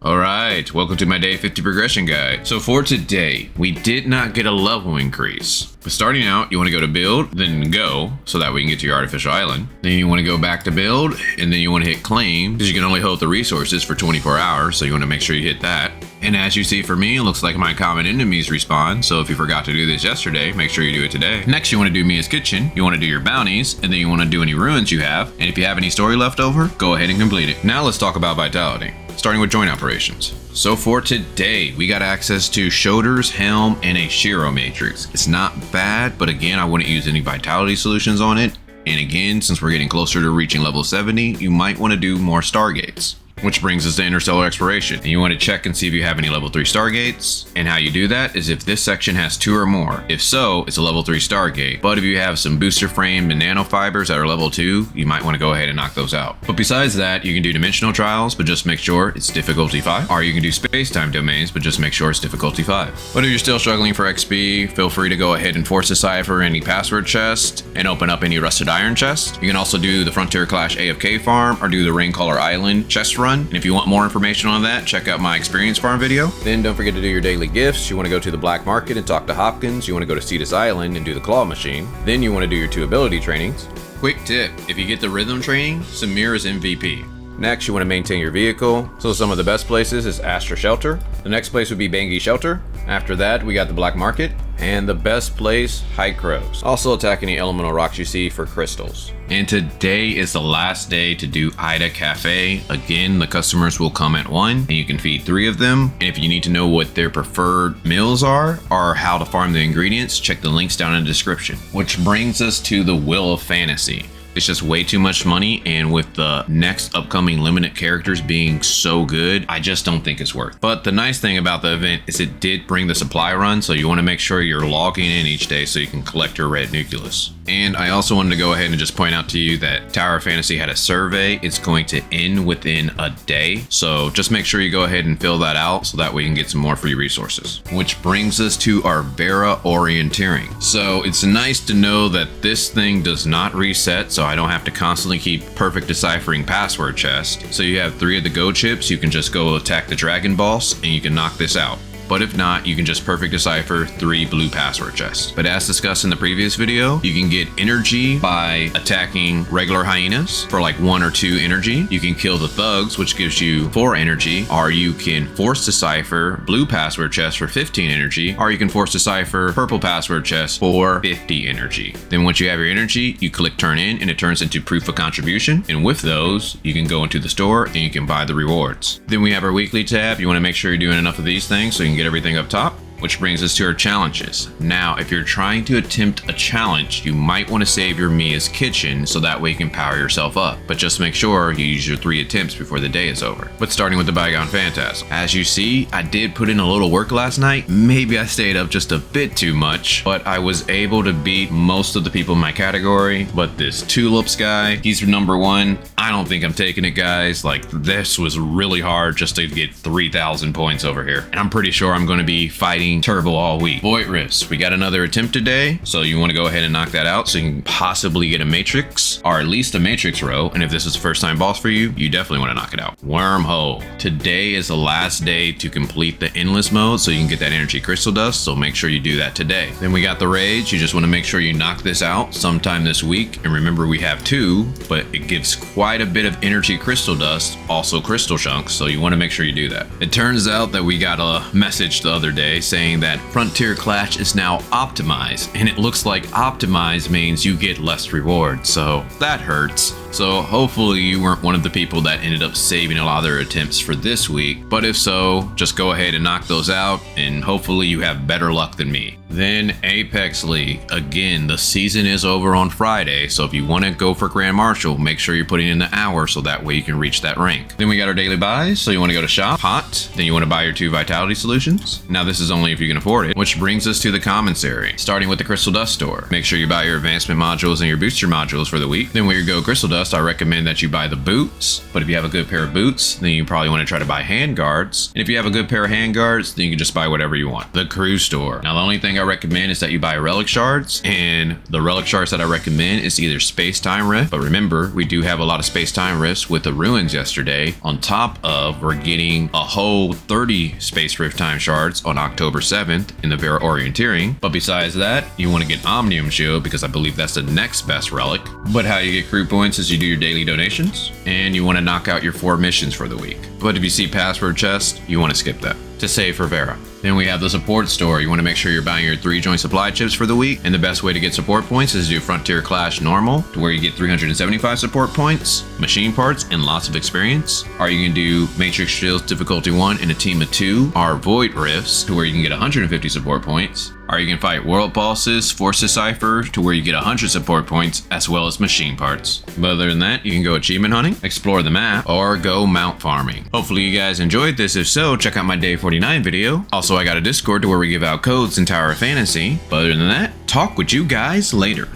Alright, welcome to my day 50 progression guide. So for today, we did not get a level increase. But starting out, you want to go to build, then go, so that we can get to your artificial island. Then you want to go back to build, and then you want to hit claim, because you can only hold the resources for 24 hours, so you want to make sure you hit that. And as you see for me, it looks like my common enemies respawn, so if you forgot to do this yesterday, make sure you do it today. Next, you want to do Mia's Kitchen, you want to do your bounties, and then you want to do any ruins you have, and if you have any story left over, go ahead and complete it. Now let's talk about Vitality. Starting with joint operations. So for today, we got access to Shoulders, Helm, and a Shiro Matrix. It's not bad, but again, I wouldn't use any Vitality solutions on it. And again, since we're getting closer to reaching level 70, you might want to do more Stargates. Which brings us to Interstellar Exploration. And you want to check and see if you have any level 3 Stargates. And how you do that is if this section has 2 or more. If so, it's a level 3 Stargate. But if you have some Booster Frame and Nanofibers that are level 2, you might want to go ahead and knock those out. But besides that, you can do Dimensional Trials, but just make sure it's difficulty 5. Or you can do Space-Time Domains, but just make sure it's difficulty 5. But if you're still struggling for XP, feel free to go ahead and force decipher any password chest and open up any Rusted Iron chest. You can also do the Frontier Clash AFK farm or do the Raincaller Island chest run. And if you want more information on that, check out my experience farm video. Then don't forget to do your daily gifts. You want to go to the black market and talk to Hopkins. You want to go to Cetus Island and do the claw machine. Then you want to do your 2 ability trainings. Quick tip, if you get the rhythm training, Samir is MVP. Next, you want to maintain your vehicle. So some of the best places is Astra Shelter. The next place would be Bangi Shelter. After that, we got the Black Market. And the best place, High Crows. Also attack any elemental rocks you see for crystals. And today is the last day to do Aida Cafe. Again, the customers will come at 1 and you can feed 3 of them. And if you need to know what their preferred meals are or how to farm the ingredients, check the links down in the description. Which brings us to the Wheel of Fantasy. It's just way too much money, and with the next upcoming limited characters being so good, I just don't think it's worth. But the nice thing about the event is it did bring the supply run, so you want to make sure you're logging in each day so you can collect your red nucleus. And I also wanted to go ahead and just point out to you that Tower of Fantasy had a survey. It's going to end within a day, so just make sure you go ahead and fill that out so that way you can get some more free resources. Which brings us to our Vera Orienteering. So it's nice to know that this thing does not reset, so I don't have to constantly keep perfect deciphering password chest. So you have 3 of the go chips, you can just go attack the dragon boss and you can knock this out. But if not, you can just perfect decipher 3 blue password chests. But as discussed in the previous video, you can get energy by attacking regular hyenas for like 1 or 2 energy. You can kill the thugs, which gives you 4 energy, or you can force decipher blue password chests for 15 energy, or you can force decipher purple password chests for 50 energy. Then once you have your energy, you click turn in and it turns into proof of contribution. And with those, you can go into the store and you can buy the rewards. Then we have our weekly tab. You want to make sure you're doing enough of these things so you can get everything up top. Which brings us to our challenges. Now, if you're trying to attempt a challenge, you might want to save your Mia's Kitchen so that way you can power yourself up. But just make sure you use your 3 attempts before the day is over. But starting with the Bygone Phantasm. As you see, I did put in a little work last night. Maybe I stayed up just a bit too much, but I was able to beat most of the people in my category. But this Tulips guy, he's number 1. I don't think I'm taking it, guys. Like, this was really hard just to get 3,000 points over here. And I'm pretty sure I'm going to be fighting Turbo all week. Void Rifts, we got another attempt today, so you want to go ahead and knock that out so you can possibly get a Matrix, or at least a Matrix row, and if this is the first time boss for you, you definitely want to knock it out. Wormhole. Today is the last day to complete the Endless mode, so you can get that energy crystal dust, so make sure you do that today. Then we got the Rage. You just want to make sure you knock this out sometime this week, and remember we have 2, but it gives quite a bit of energy crystal dust, also crystal chunks, so you want to make sure you do that. It turns out that we got a message the other day saying that Frontier Clash is now optimized, and it looks like optimized means you get less reward, so that hurts. So hopefully you weren't one of the people that ended up saving a lot of their attempts for this week, but if so, just go ahead and knock those out, and hopefully you have better luck than me. Then Apex League. Again, the season is over on Friday, so if you want to go for Grand Marshal, make sure you're putting in the hour so that way you can reach that rank. Then we got our daily buys, so you want to go to shop, hot, then you want to buy your 2 vitality solutions. Now this is only if you can afford it, which brings us to the Commissary, starting with the Crystal Dust store. Make sure you buy your advancement modules and your booster modules for the week. Then we go Crystal Dust, Trust, I recommend that you buy the boots. But if you have a good pair of boots, then you probably want to try to buy hand guards. And if you have a good pair of hand guards, then you can just buy whatever you want. The crew store. Now, the only thing I recommend is that you buy relic shards. And the relic shards that I recommend is either space-time rift. But remember, we do have a lot of space-time rifts with the ruins yesterday. On top of, we're getting a whole 30 space rift time shards on October 7th in the Vera Orienteering. But besides that, you want to get Omnium shield because I believe that's the next best relic. But how you get crew points is you do your daily donations and you want to knock out your 4 missions for the week. But if you see password chest, you want to skip that to save for Vera. Then we have the support store. You want to make sure you're buying your 3 joint supply chips for the week. And the best way to get support points is to do Frontier Clash normal, to where you get 375 support points, machine parts, and lots of experience. Or you can do Matrix Shields difficulty 1 in a team of 2, or Void Rifts, to where you can get 150 support points. Or you can fight World Pulses, Force Decipher, to where you get 100 support points, as well as machine parts. But other than that, you can go achievement hunting, explore the map, or go mount farming. Hopefully you guys enjoyed this. If so, check out my day 49 video. Also, I got a Discord to where we give out codes in Tower of Fantasy. But other than that, talk with you guys later.